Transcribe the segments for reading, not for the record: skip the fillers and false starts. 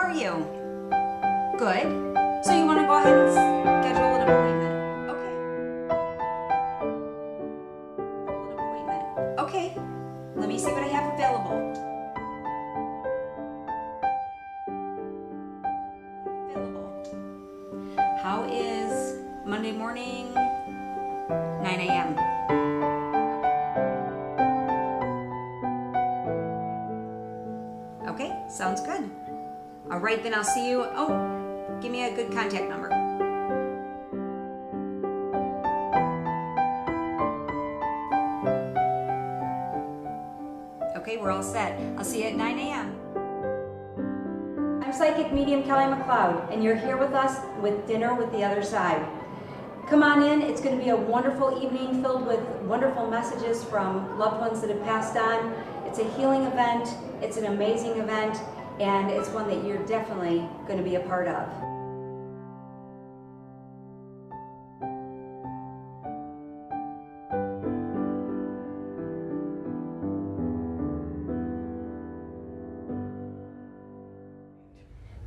are you? Good. So you want to go ahead and schedule an appointment? Okay. Okay. Let me see what I have available. How is Monday morning, 9 a.m.? Okay, sounds good. All right, then I'll see you. Oh, give me a good contact number. Okay, we're all set. I'll see you at 9 a.m. I'm Psychic Medium Kelly MacLeod, and you're here with us with Dinner with the Other Side. Come on in. It's going to be a wonderful evening filled with wonderful messages from loved ones that have passed on. It's a healing event. It's an amazing event, and it's one that you're definitely going to be a part of.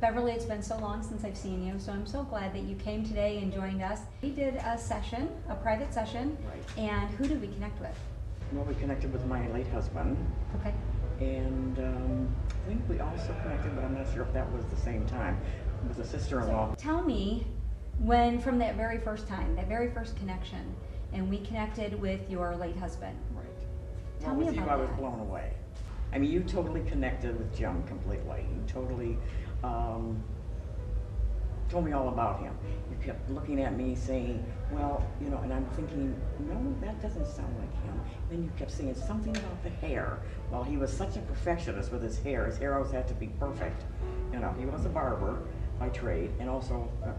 Beverly, it's been so long since I've seen you, so I'm so glad that you came today and joined us. We did a session, a private session, right. And who did we connect with? Well, we connected with my late husband. Okay. And I think we also connected, but I'm not sure if that was the same time, with a sister-in-law. Tell me when, from that very first time, that very first connection, and we connected with your late husband. Right. Tell well, me with about you, I was that. blown away. I mean, you totally connected with Jim completely. You totally told me all about him. You kept looking at me saying, well, you know, and I'm thinking, no, that doesn't sound like him. Then you kept saying something about the hair. Well, he was such a perfectionist with his hair. His hair always had to be perfect. You know, he was a barber by trade and also a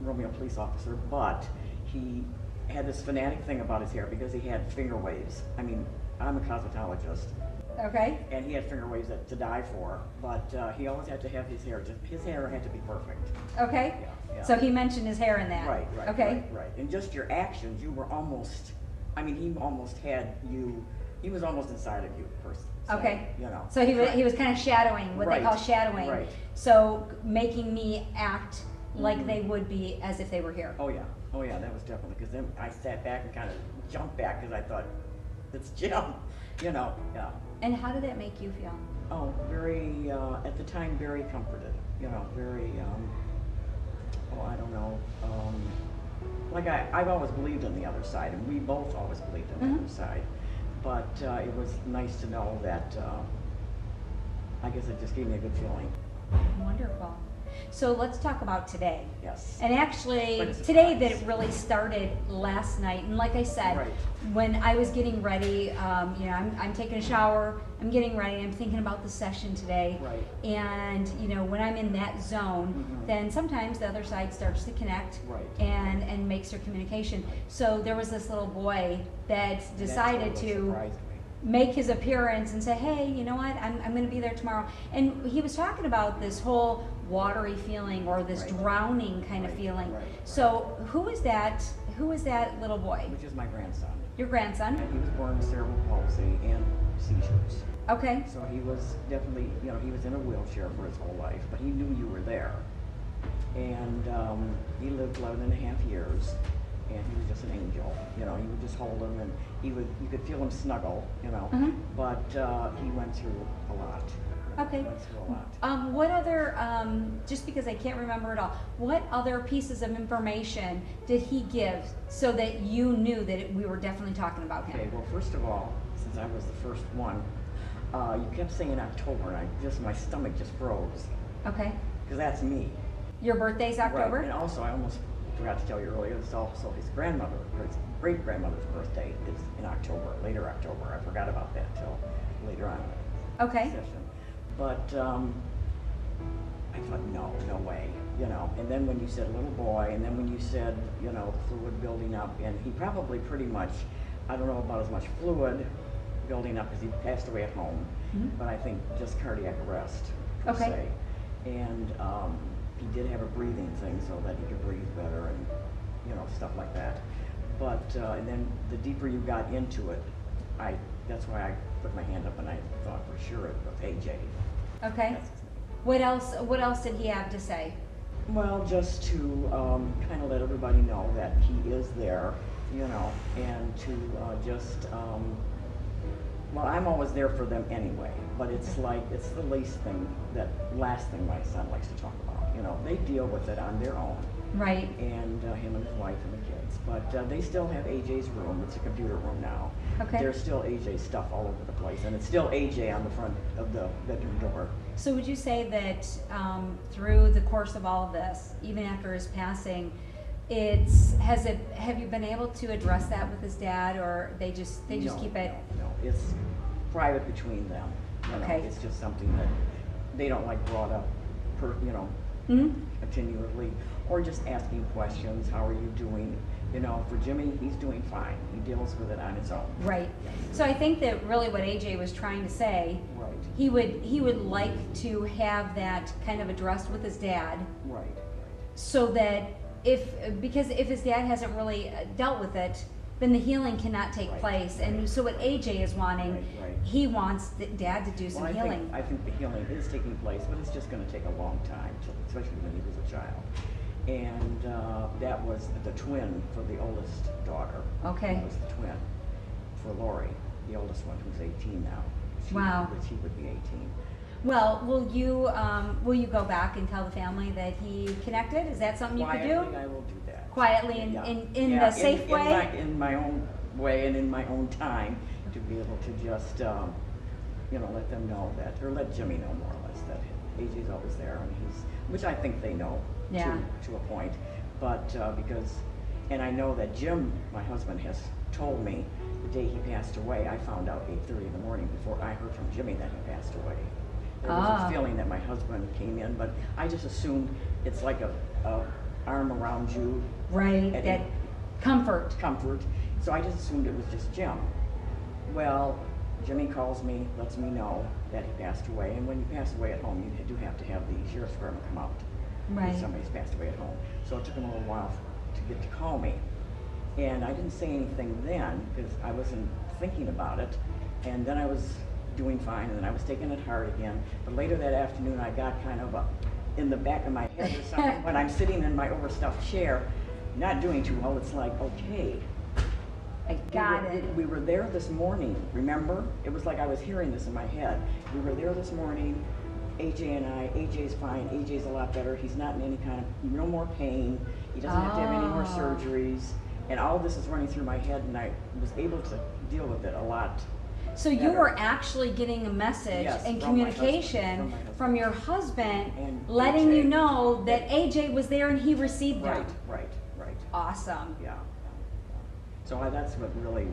Romeo police officer, but he had this fanatic thing about his hair because he had finger waves. I mean, I'm a cosmetologist. Okay. And he had finger waves to die for, but he always had to have his hair had to be perfect. Okay. Yeah, yeah. So he mentioned his hair in that. Right, Okay. right. And just your actions, you were almost, I mean, he almost had you, he was almost inside of you, person. So, Okay. You know. So he was kind of shadowing, what they call shadowing. Right. So making me act like they would be as if they were here. Oh yeah, that was definitely, because then I sat back and kind of jumped back because I thought, it's Jim, you know, yeah. And how did that make you feel? Oh, very, at the time, very comforted, you know, very, I don't know, like I've always believed in the other side, and we both always believed in the other side, but it was nice to know that, I guess it just gave me a good feeling. Wonderful. So let's talk about today. Yes. And actually, today that it really started last night. And like I said, right. When I was getting ready, you know, I'm taking a shower, I'm getting ready, I'm thinking about the session today. Right. And, you know, when I'm in that zone, then sometimes the other side starts to connect and makes their communication. So there was this little boy that decided to make his appearance and say, hey, you know what, I'm going to be there tomorrow. And he was talking about this whole watery feeling or this drowning kind of feeling. So who is that little boy? Which is my grandson. Your grandson? And he was born with cerebral palsy and seizures. Okay. So he was definitely, you know, he was in a wheelchair for his whole life, but he knew you were there. And he lived 11 and a half years. And he was just an angel, you know, you would just hold him and you could feel him snuggle, you know, but he went through a lot. Okay. He went through a lot. What other, just because I can't remember it all, what other pieces of information did he give so that you knew that we were definitely talking about him? Okay, well, first of all, since I was the first one, you kept saying October and my stomach just froze. Okay. Because that's me. Your birthday's October? Right, and also I almost forgot to tell you earlier, it's also his grandmother, or his great-grandmother's birthday is in October, later October. I forgot about that till later on in the session. But I thought, no way, you know. And then when you said little boy, and then when you said, you know, fluid building up, and he probably pretty much, I don't know about as much fluid building up because he passed away at home, but I think just cardiac arrest, per se. And he did have a breathing thing so that he could breathe better and, you know, stuff like that. But, and then the deeper you got into it, that's why I put my hand up and I thought for sure it was AJ. Okay. That's his name. What else did he have to say? Well, just to kind of let everybody know that he is there, you know, and to well, I'm always there for them anyway, but it's like, it's the last thing my son likes to talk about. You know, they deal with it on their own. Right. And him and his wife and the kids. But they still have AJ's room. It's a computer room now. Okay. There's still AJ stuff all over the place, and it's still AJ on the front of the bedroom door. So would you say that through the course of all of this, even after his passing, have you been able to address that with his dad, or they just keep it? No, it's private between them. You know, Okay. it's just something that they don't like brought up, continually, or just asking questions. How are you doing? You know, for Jimmy, he's doing fine. He deals with it on his own. Right. So I think that really what AJ was trying to say, Right. he would like to have that kind of addressed with his dad, Right. so that because if his dad hasn't really dealt with it, then the healing cannot take Right. place. And so what AJ is wanting, Right. he wants the dad to do some Well, healing. I think the healing is taking place, but it's just going to take a long time, especially when he was a child. And that was the twin for the oldest daughter. Okay. That was the twin for Lori, the oldest one, who's 18 now. Wow. She would be 18. Well, will you go back and tell the family that he connected? Is that something you could do? Quietly, I will do that. Quietly in Yeah, the safe way? In my own way and in my own time, to be able to just, let them know that, or let Jimmy know more or less that AJ's always there, and which I think they know Yeah. to a point, but and I know that Jim, my husband, has told me the day he passed away. I found out 8:30 in the morning before I heard from Jimmy that he passed away. There was a feeling that my husband came in, but I just assumed it's like a arm around you. Right, that comfort. So I just assumed it was just Jim. Well, Jimmy calls me, lets me know that he passed away, and when you pass away at home, you do have to have the sheriff's department come out. Right. If somebody's passed away at home. So it took him a little while to get to call me. And I didn't say anything then, because I wasn't thinking about it. And then I was doing fine, and then I was taking it hard again. But later that afternoon, I got kind of in the back of my head or something, when I'm sitting in my overstuffed chair, not doing too well. It's like, okay. I got it. We were there this morning, remember? It was like I was hearing this in my head. We were there this morning, AJ and I. AJ's fine. AJ's a lot better. He's not in any kind of, no more pain. He doesn't have to have any more surgeries. And all this is running through my head, and I was able to deal with it a lot. So you were actually getting a message and communication from your husband, And letting AJ. you know that AJ was there and he received them. Right. Awesome. Yeah. So that's what really,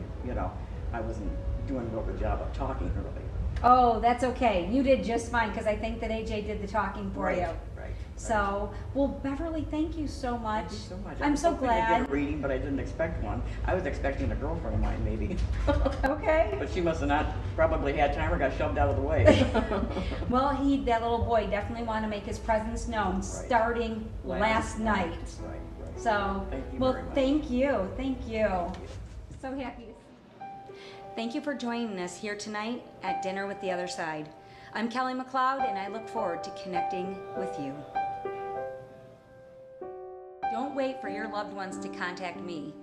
I wasn't doing a real good job of talking really. Oh, that's okay. You did just fine, because I think that AJ did the talking for you. Right. So, well, Beverly, thank you so much. Thank you so much. I'm so hoping to get glad. a reading, but I didn't expect one. I was expecting a girlfriend of mine, maybe. Okay. But she must have not probably had time or got shoved out of the way. Well, that little boy definitely wanted to make his presence known starting last night. Right. So, Thank you well, very much. thank you. So happy to see you. Thank you for joining us here tonight at Dinner with the Other Side. I'm Kelly MacLeod, and I look forward to connecting with you. Don't wait for your loved ones to contact me.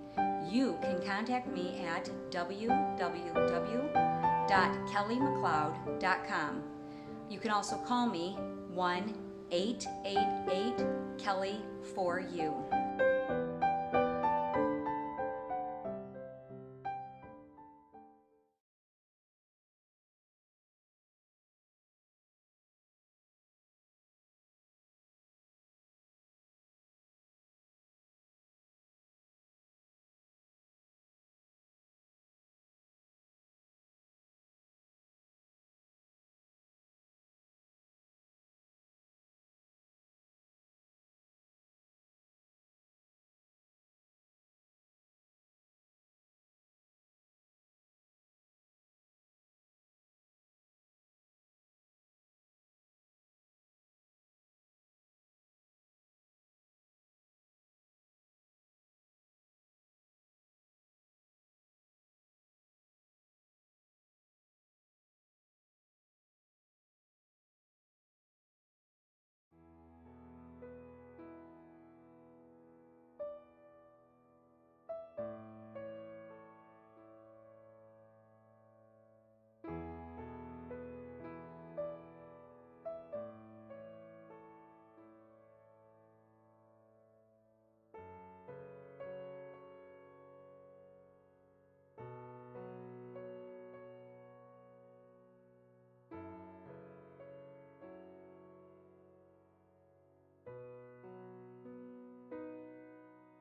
You can contact me at www.kellymacleod.com. You can also call me 1-888-KELLY4U.